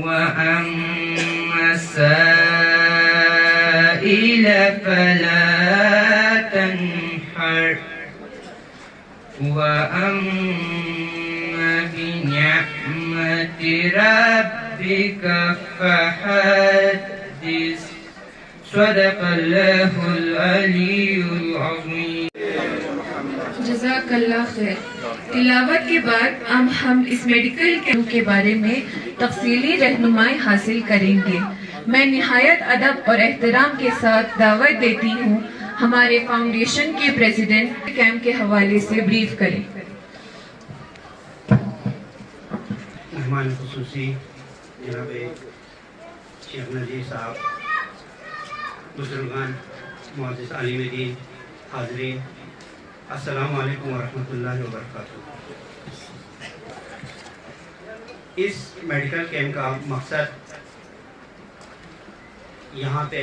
وأما السائل فلا تنحر وأما بنعمة ربك فحدث صدق الله العلي العظيم. جزاک اللہ خیر. تلاوت کے بعد اب ہم اس میڈیکل کیمپ کے بارے میں تفصیلی رہنمائی حاصل کریں گے. میں نہایت ادب اور احترام کے ساتھ دعوت دیتی ہوں ہمارے فاؤنڈیشن کے پریزیڈنٹ کیمپ کے حوالے سے بریف کریں. مہمان خصوصی جناب شیخ نذیر صاحب، بزرگان، معزز عالم دین، حاضرین، السلام علیکم ورحمۃ اللہ وبرکاتہ. اس میڈیکل کیمپ کا مقصد یہاں پہ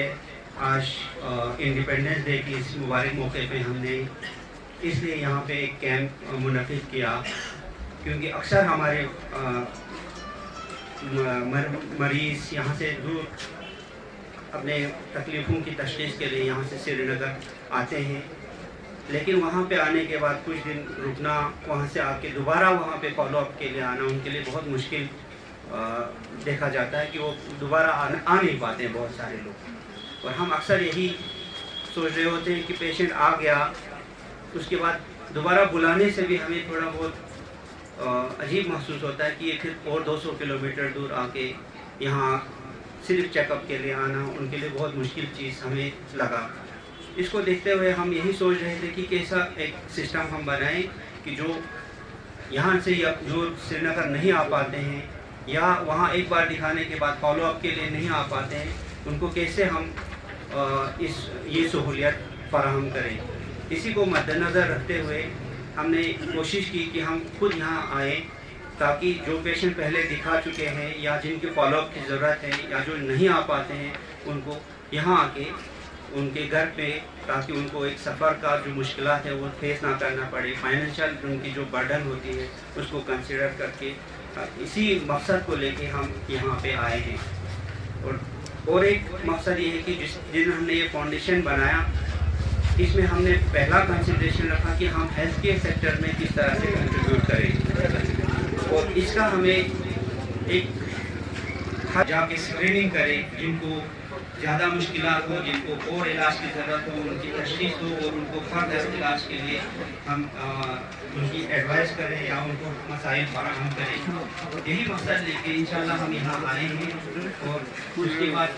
آج انڈیپینڈنس ڈے کی اس مبارک موقع پہ ہم نے اس لیے یہاں پہ ایک کیمپ منعقد کیا کیونکہ اکثر ہمارے مریض یہاں سے دور اپنے تکلیفوں کی تشخیص کے لیے یہاں سے سری نگر آتے ہیں، لیکن وہاں پہ آنے کے بعد کچھ دن رکنا، وہاں سے آ کے دوبارہ وہاں پہ فالو اپ کے لیے آنا ان کے لیے بہت مشکل دیکھا جاتا ہے کہ وہ دوبارہ آ نہیں پاتے ہیں بہت سارے لوگ. اور ہم اکثر یہی سوچ رہے ہوتے ہیں کہ پیشنٹ آ گیا اس کے بعد دوبارہ بلانے سے بھی ہمیں تھوڑا بہت عجیب محسوس ہوتا ہے کہ یہ پھر اور 200 کلومیٹر دور آ کے یہاں صرف چیک اپ کے لیے آنا ان کے لیے بہت مشکل چیز ہمیں لگا. اس کو دیکھتے ہوئے ہم یہی سوچ رہے تھے کہ کیسا ایک سسٹم ہم بنائیں کہ جو یہاں سے جو سری نگر نہیں آ پاتے ہیں یا وہاں ایک بار دکھانے کے بعد فالو اپ کے لیے نہیں آ پاتے ہیں ان کو کیسے ہم یہ سہولیت فراہم کریں. اسی کو مد نظر رکھتے ہوئے ہم نے کوشش کی کہ ہم خود یہاں آئیں تاکہ جو پیشنٹ پہلے دکھا چکے ہیں یا جن کے فالو اپ کی ضرورت ہے یا جو نہیں آ پاتے ہیں ان کو یہاں آ کے ان کے گھر پہ تاکہ ان کو ایک سفر کا جو مشکلات ہے وہ فیس نہ کرنا پڑے، فائنینشیل ان کی جو برڈن ہوتی ہے اس کو کنسیڈر کر کے اسی مقصد کو لے کے ہم یہاں پہ آئے ہیں. اور ایک مقصد یہ ہے کہ جس دن ہم نے یہ فاؤنڈیشن بنایا اس میں ہم نے پہلا کنسیڈریشن رکھا کہ ہم ہیلتھ کیئر سیکٹر میں کس طرح سے کنٹریبیوٹ کریں اور اس کا ہمیں ایک جا کے اسکریننگ کریں جن کو زیادہ مشکلات ہو، جن کو اور علاج کی ضرورت ہو ان کی تشخیص ہو اور ان کو فردر علاج کے لیے ہم ان کی ایڈوائز کریں یا ان کو مسائل فراہم کریں. یہی مقصد لے کے انشاءاللہ ہم یہاں آئے ہیں. اور اس کے بعد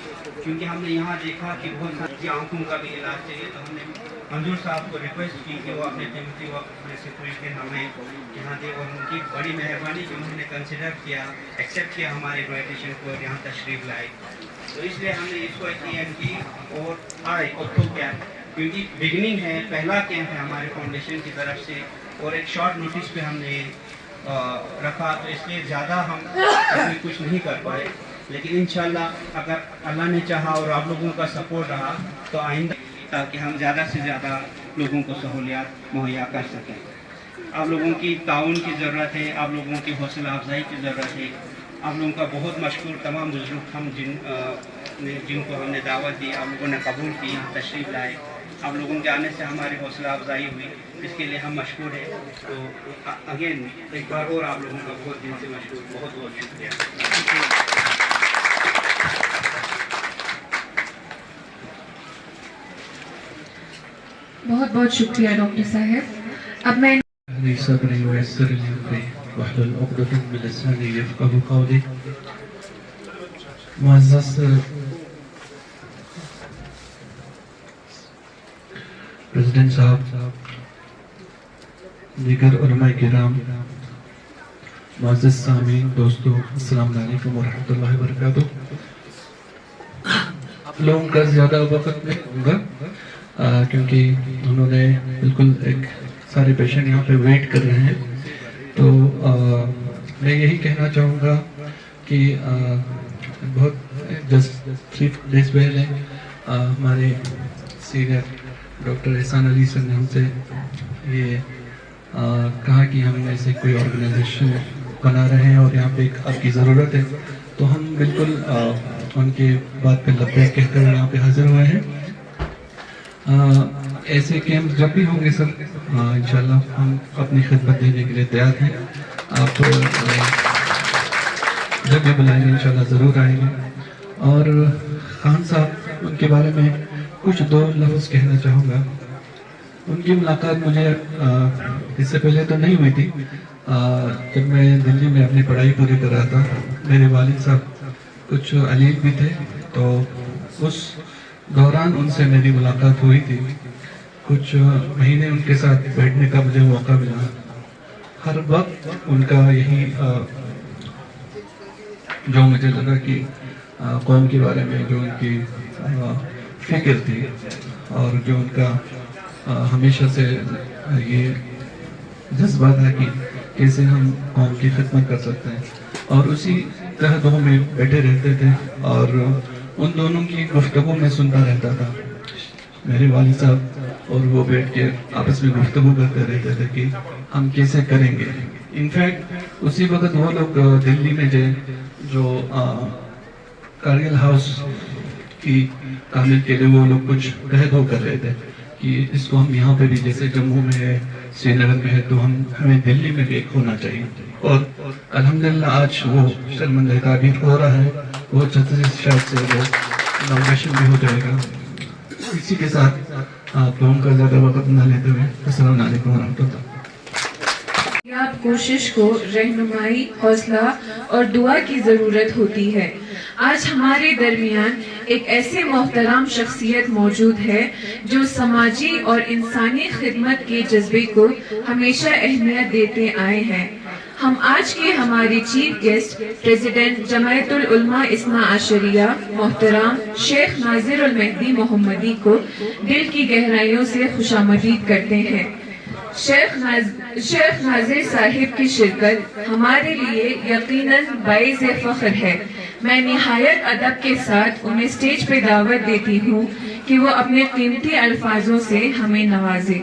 کیونکہ ہم نے یہاں دیکھا کہ بہت ساری آنکھوں کا بھی علاج چاہیے تو ہم نے منظور صاحب کو ریکویسٹ کی کہ وہ اپنے قیمتی وقت میں سے کچھ دن ہمیں یہاں دے اور ان کی بڑی مہربانی کہ انہوں نے کنسیڈر کیا، ایکسیپٹ کیا ہمارے انویٹیشن کو اور یہاں تشریف لائے. تو اس لیے ہم نے اس کو اہتمام کی اور آئے اکتو کیمپ کیونکہ بگننگ ہے، پہلا کیمپ ہے ہمارے فاؤنڈیشن کی طرف سے اور ایک شارٹ نوٹس پہ ہم نے رکھا تو اس لیے زیادہ ہم کچھ نہیں کر پائے. لیکن انشاءاللہ اگر اللہ نے چاہا اور آپ لوگوں کا سپورٹ رہا تو آئندہ تاکہ ہم زیادہ سے زیادہ لوگوں کو سہولیات مہیا کر سکیں. آپ لوگوں کی تعاون کی ضرورت ہے، آپ لوگوں کی حوصلہ افزائی کی ضرورت ہے. آپ لوگوں کا بہت مشکور تمام بزرگ ہم جن کو ہم نے دعوت دی آپ لوگوں نے قبول کی، یہاں تشریف لائے. آپ لوگوں کے آنے سے ہماری حوصلہ افزائی ہوئی، اس کے لیے ہم مشکور ہیں. تو اگین ایک بار اور آپ لوگوں کا بہت دل سے مشکور، بہت بہت شکریہ. بہت بہت شکریہ ڈاکٹر صاحب. اب میں معزز پریزیڈنٹ صاحب، دیگر علماء کرام، معزز سامعین، دوستو، السلام علیکم ورحمۃ اللہ وبرکاتہ. آپ لوگوں کا زیادہ وقت نہیں ہوں گا کیونکہ انہوں نے بالکل ایک سارے پیشنٹ یہاں پہ ویٹ کر رہے ہیں. تو میں یہی کہنا چاہوں گا کہ بہت جسٹ 3 days پہلے ہمارے سینئر ڈاکٹر احسان علی سر نے ہم سے یہ کہا کہ ہم ایسے کوئی آرگنائزیشن بنا رہے ہیں اور یہاں پہ آپ کی ضرورت ہے. تو ہم بالکل ان کی بات پہ لبیک کہتے ہوئے یہاں پہ حاضر ہوئے ہیں. ایسے کیمپ جب بھی ہوں گے سر انشاءاللہ ہم اپنی خدمت دینے کے لیے تیار ہیں. آپ جب بھی بلائیں گے انشاءاللہ ضرور آئیں گے. اور خان صاحب ان کے بارے میں کچھ 2 لفظ کہنا چاہوں گا. ان کی ملاقات مجھے اس سے پہلے تو نہیں ہوئی تھی. جب میں دلی میں اپنی پڑھائی پوری کر رہا تھا میرے والد صاحب کچھ علیم بھی تھے تو اس دوران ان سے میری ملاقات ہوئی تھی. کچھ مہینے ان کے ساتھ بیٹھنے کا مجھے موقع ملا. ہر وقت ان کا یہی جو مجھے لگا کہ قوم کے بارے میں جو ان کی فکر تھی اور جو ان کا ہمیشہ سے یہ جذبہ تھا کہ کیسے ہم قوم کی خدمت کر سکتے ہیں اور اسی تحت میں بیٹھے رہتے تھے اور ان دونوں کی گفتگو میں سنتا رہتا تھا. میرے والد صاحب اور وہ بیٹھ کے آپس میں گفتگو کرتے رہتے تھے کہ ہم کیسے کریں گے. انفیکٹ اسی وقت وہ لوگ دلی میں جو کارگل ہاؤس کی تعمیر کے لیے وہ لوگ کچھ عہد ہو کر رہے تھے کہ اس کو ہم یہاں پہ بھی جیسے جموں میں ہے سری نگر میں ہے تو ہمیں دلی میں بھی ایک ہونا چاہیے. اور الحمدللہ آج وہ شرمندہ تعبیر ہو رہا ہے. وہ 36 شاید سے وہ انوگریشن بھی ہو جائے گا. اسی کے ساتھ آپ لوگوں کا زیادہ وقت نہ لیتے ہوئے السلام علیکم ورحمۃ اللہ. آپ کوشش کو رہنمائی حوصلہ اور دعا کی ضرورت ہوتی ہے. آج ہمارے درمیان ایک ایسے محترم شخصیت موجود ہے جو سماجی اور انسانی خدمت کے جذبے کو ہمیشہ اہمیت دیتے آئے ہیں. ہم آج کے ہمارے چیف گیسٹ پریزیڈنٹ جمعیت العلماء اثنا عشریہ محترم شیخ ناظر المہدی محمدی کو دل کی گہرائیوں سے خوش آمدید کرتے ہیں. شیخ ناظر صاحب کی شرکت ہمارے لیے یقیناً باعث فخر ہے. میں نہایت ادب کے ساتھ انہیں اسٹیج پہ دعوت دیتی ہوں کہ وہ اپنے قیمتی الفاظوں سے ہمیں نوازے.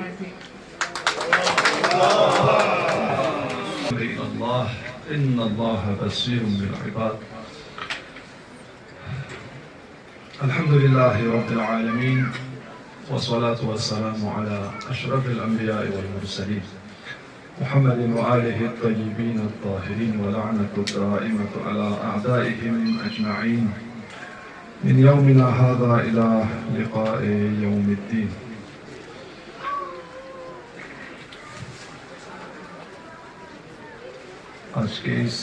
ان اللہ بصیر بالعباد. الحمدللہ رب العالمین والصلاة والسلام على اشرف الانبیاء والمرسلین محمد وآلہ الطیبین الطاہرین ولعنۃ الدائمۃ علی اعدائهم اجمعین من یومنا هذا الى لقاء یوم الدین. آج کے اس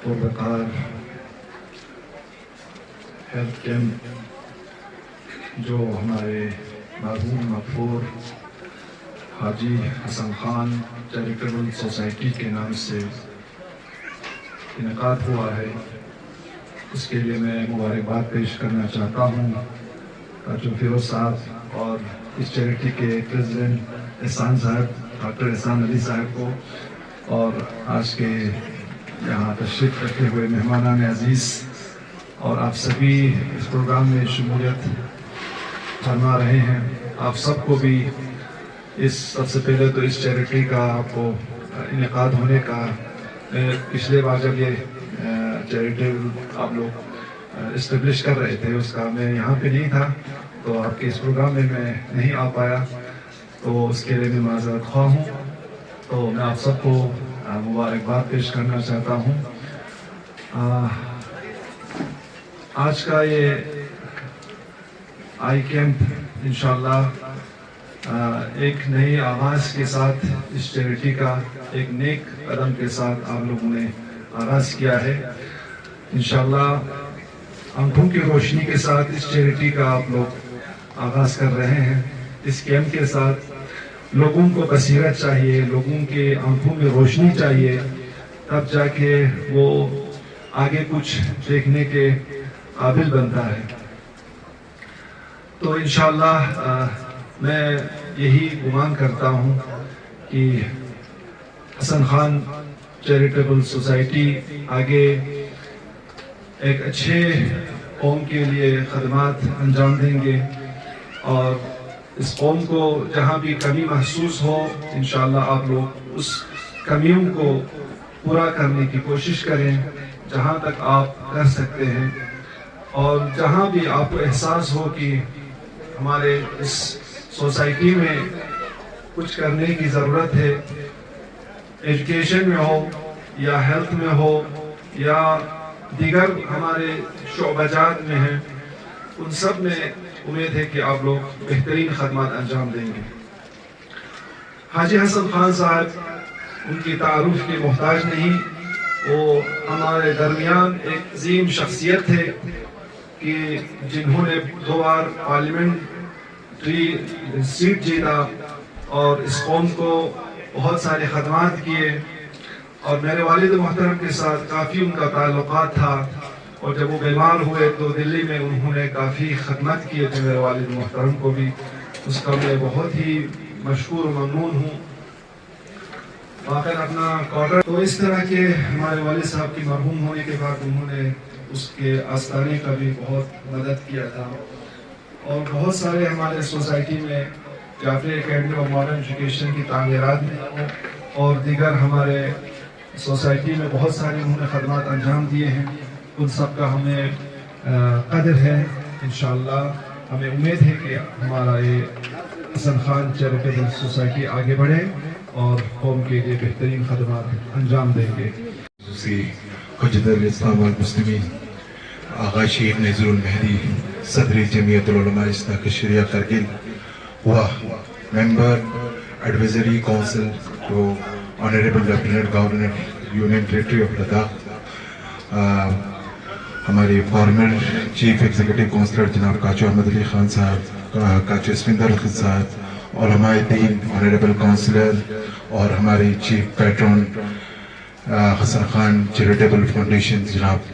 پروقار ہیلتھ کیمپ جو ہمارے مرحوم مغفور حاجی حسن خان چیریٹیبل سوسائٹی کے نام سے انعقاد ہوا ہے، اس کے لیے میں مبارکباد پیش کرنا چاہتا ہوں جو فیروز صاحب اور اس چیریٹی کے پریزیڈنٹ احسان صاحب ڈاکٹر احسان علی صاحب کو اور آج کے یہاں تشریف رکھے ہوئے مہمانان عزیز اور آپ سبھی اس پروگرام میں شمولیت فرما رہے ہیں. آپ سب کو بھی سب سے پہلے تو اس چیریٹی کا آپ کو انعقاد ہونے کا پچھلے بار جب یہ چیریٹی آپ لوگ اسٹیبلش کر رہے تھے اس کا میں یہاں پہ نہیں تھا تو آپ کے اس پروگرام میں نہیں آ پایا تو اس کے لیے میں معذرت خواہ ہوں. تو میں آپ سب کو مبارکباد پیش کرنا چاہتا ہوں. آج کا یہ آئی کیمپ انشاءاللہ ایک نئی آغاز کے ساتھ اس چیریٹی کا ایک نیک قدم کے ساتھ آپ لوگوں نے آغاز کیا ہے. انشاءاللہ آنکھوں کی روشنی کے ساتھ اس چیریٹی کا آپ لوگ آغاز کر رہے ہیں. اس کیمپ کے ساتھ لوگوں کو بصیرت چاہیے، لوگوں کے آنکھوں میں روشنی چاہیے، تب جا کے وہ آگے کچھ دیکھنے کے قابل بنتا ہے. تو انشاءاللہ میں یہی گمان کرتا ہوں کہ حسن خان چیریٹیبل سوسائٹی آگے ایک اچھے قوم کے لیے خدمات انجام دیں گے اور اس قوم کو جہاں بھی کمی محسوس ہو انشاءاللہ آپ لوگ اس کمیوں کو پورا کرنے کی کوشش کریں. جہاں تک آپ کر سکتے ہیں، اور جہاں بھی آپ کو احساس ہو کہ ہمارے اس سوسائٹی میں کچھ کرنے کی ضرورت ہے، ایجوکیشن میں ہو یا ہیلتھ میں ہو یا دیگر ہمارے شعبہ جات میں ہیں، ان سب میں امید ہے کہ آپ لوگ بہترین خدمات انجام دیں گے۔ حاجی حسن خان صاحب ان کی تعارف کے محتاج نہیں، وہ ہمارے درمیان ایک عظیم شخصیت ہے کہ جنہوں نے 2 بار پارلیمنٹری سیٹ جیتا اور اس قوم کو بہت سارے خدمات کیے، اور میرے والد محترم کے ساتھ کافی ان کا تعلقات تھا، اور جب وہ بیمار ہوئے تو دلی میں انہوں نے کافی خدمت کیے تھے میرے والد محترم کو بھی، اس کا میں بہت ہی مشکور و ممنون ہوں۔ واقعاً اپنا کوارٹر تو اس طرح کے ہمارے والد صاحب کی مرحوم ہونے کے بعد انہوں نے اس کے آستانے کا بھی بہت مدد کیا تھا، اور بہت سارے ہمارے سوسائٹی میں جعفری اکیڈمی اور ماڈرن ایجوکیشن کی تعمیرات میں اور دیگر ہمارے سوسائٹی میں بہت سارے انہوں نے خدمات انجام دیے ہیں، ان سب کا ہمیں قدر ہے۔ انشاءاللہ ہمیں امید ہے کہ ہمارا یہ حسن خان چیریٹیبل سوسائٹی آگے بڑھے اور قوم کے لیے بہترین خدمات انجام دیں گے۔ حجت الاسلام والمسلمین آغا شیخ نذیر المہدی صدر جمعیت العلماء اصلاح شریعہ کرگل ہوا member advisory council to honourable lieutenant governor union territory of Ladakh, ہمارے فارمر چیف ایگزیکٹو کونسلر جناب کاچو احمد علی خان صاحب، کاچو اسفندر الخط صاحب، علماء دین آنریبل کونسلر، اور ہمارے چیف پیٹرون حسن خان چیریٹیبل فاؤنڈیشن جناب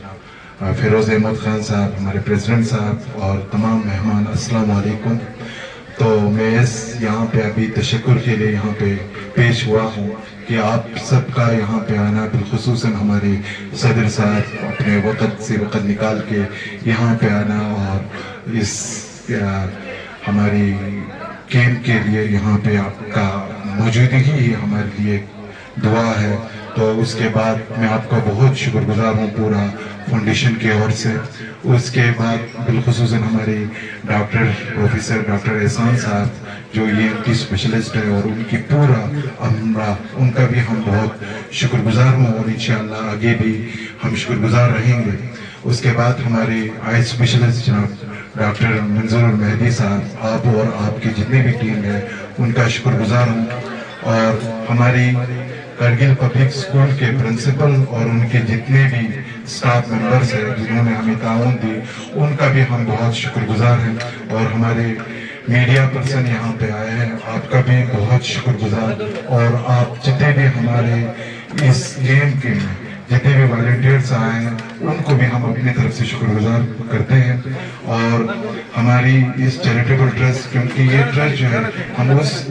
فیروز احمد خان صاحب، ہمارے پریزیڈنٹ صاحب، اور تمام مہمان، السلام علیکم۔ تو میں یہاں پہ ابھی تشکر کے لیے یہاں پہ پیش ہوا ہوں کہ آپ سب کا یہاں پہ آنا، بالخصوصاً ہمارے صدر صاحب اپنے وقت سے وقت نکال کے یہاں پہ آنا، اور اس ہماری کیمپ کے لیے یہاں پہ آپ کا موجودگی ہی ہمارے لیے دعا ہے۔ تو اس کے بعد میں آپ کا بہت شکر گزار ہوں پورا فاؤنڈیشن کی اور سے۔ اس کے بعد بالخصوصاً ہمارے پروفیسر ڈاکٹر احسان صاحب جو ENT اسپیشلسٹ ہے، اور ان کی پورا عملہ، ان کا بھی ہم بہت شکر گزار ہوں، اور انشاءاللہ آگے بھی ہم شکر گزار رہیں گے۔ اس کے بعد ہمارے آئی اسپیشلسٹ جناب ڈاکٹر منظور المہدی صاحب، آپ اور آپ کی جتنی بھی ٹیم ہے ان کا شکر گزار ہوں، اور ہماری کرگل پبلک اسکول کے پرنسپل اور ان کے جتنے بھی اسٹاف ممبرز ہیں جنہوں نے ہمیں تعاون دی، ان کا بھی ہم بہت شکر گزار ہیں، اور ہمارے میڈیا پرسن یہاں پہ آئے ہیں، آپ کا بھی بہت شکر گزار، اور آپ جتنے بھی ہمارے اس گیم کے جتنے بھی والنٹیئرز آئے ہیں ان کو بھی ہم اپنی طرف سے شکر گزار کرتے ہیں۔ اور ہماری اس چیریٹیبل ٹرسٹ، کیونکہ یہ ٹرسٹ جو ہے ہم اس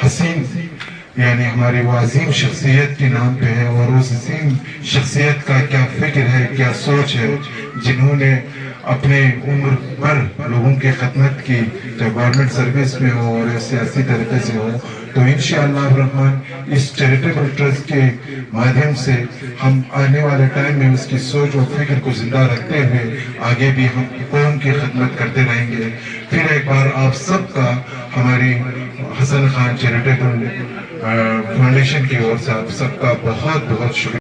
حسین یعنی ہماری وہ عظیم شخصیت کے نام پہ ہے، اور اس عظیم شخصیت کا کیا فکر ہے، کیا سوچ ہے، جنہوں نے اپنے عمر بھر لوگوں کی خدمت کی، چاہے گورنمنٹ سروس میں ہو اور سیاسی طریقے سے ہو۔ تو انشاءاللہ الرحمن اس چیریٹیبل ٹرسٹ کے مادھیم سے ہم آنے والے ٹائم میں اس کی سوچ اور فکر کو زندہ رکھتے ہوئے آگے بھی ہم قوم کی خدمت کرتے رہیں گے۔ پھر ایک بار آپ سب کا ہماری حسن خان چیریٹیبل فاؤنڈیشن کی اور سے آپ سب کا بہت بہت شکریہ۔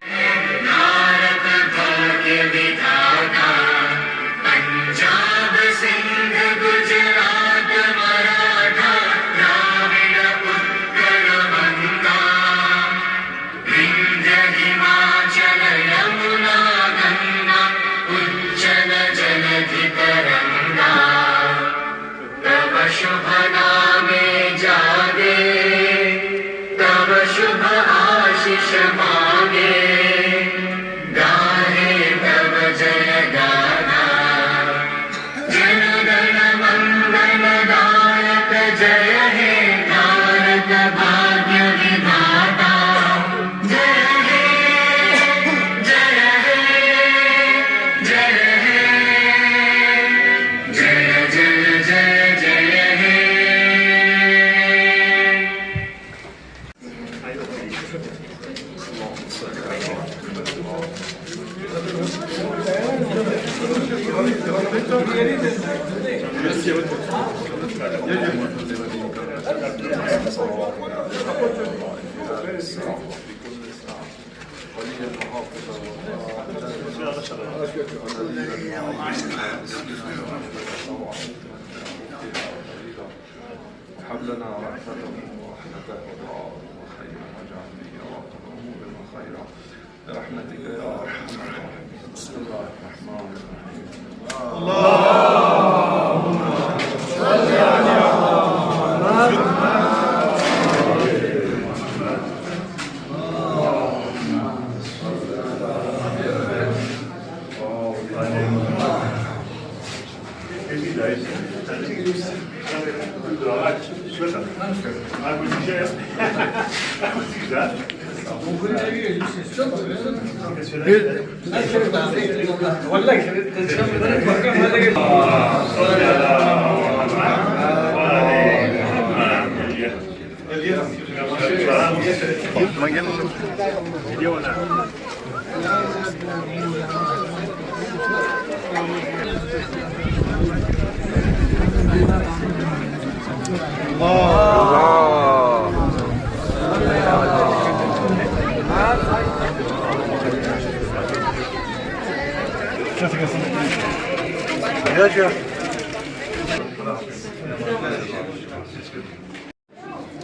هب لنا رأفته ورحمته وخيرا واجعلنا يا رب أمورنا خيرا برحمتك يا أرحم الراحمين. بسم الله الرحمن الرحيم. اللهم صل على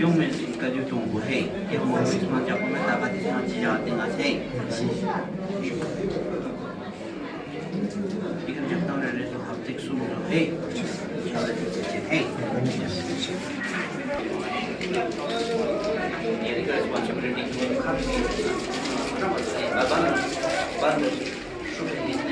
Yung message ka dito ang buhay. Yung message mo dyan kung dapat isang siyating asay. Ikan dyan tao na rin sa haptik sumulo. Hey! Hey! Ini ka responsibility ko. Baban, sudah ini.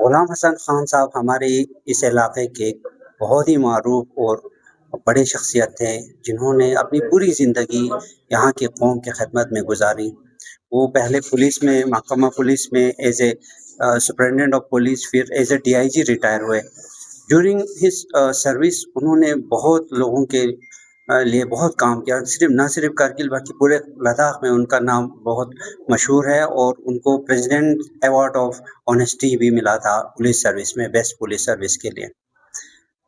Ghulam Hassan Khan صاحب ہمارے اس علاقے کے بہت ہی معروف اور بڑے شخصیت تھے جنہوں نے اپنی پوری زندگی یہاں کی قوم کی خدمت میں گزاری. وہ پہلے پولیس میں محکمہ پولیس میں as a superintendent of police, پھر ایز اے DIG ریٹائر ہوئے. ڈیورنگ ہز سروس انہوں نے بہت لوگوں کے لیے بہت کام کیا. نہ صرف کارگل بلکہ پورے لداخ میں ان کا نام بہت مشہور ہے، اور ان کو پریزیڈنٹ ایوارڈ آف آنیسٹی بھی ملا تھا پولیس سروس میں، بیسٹ پولیس سروس کے لیے.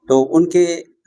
تو ان کے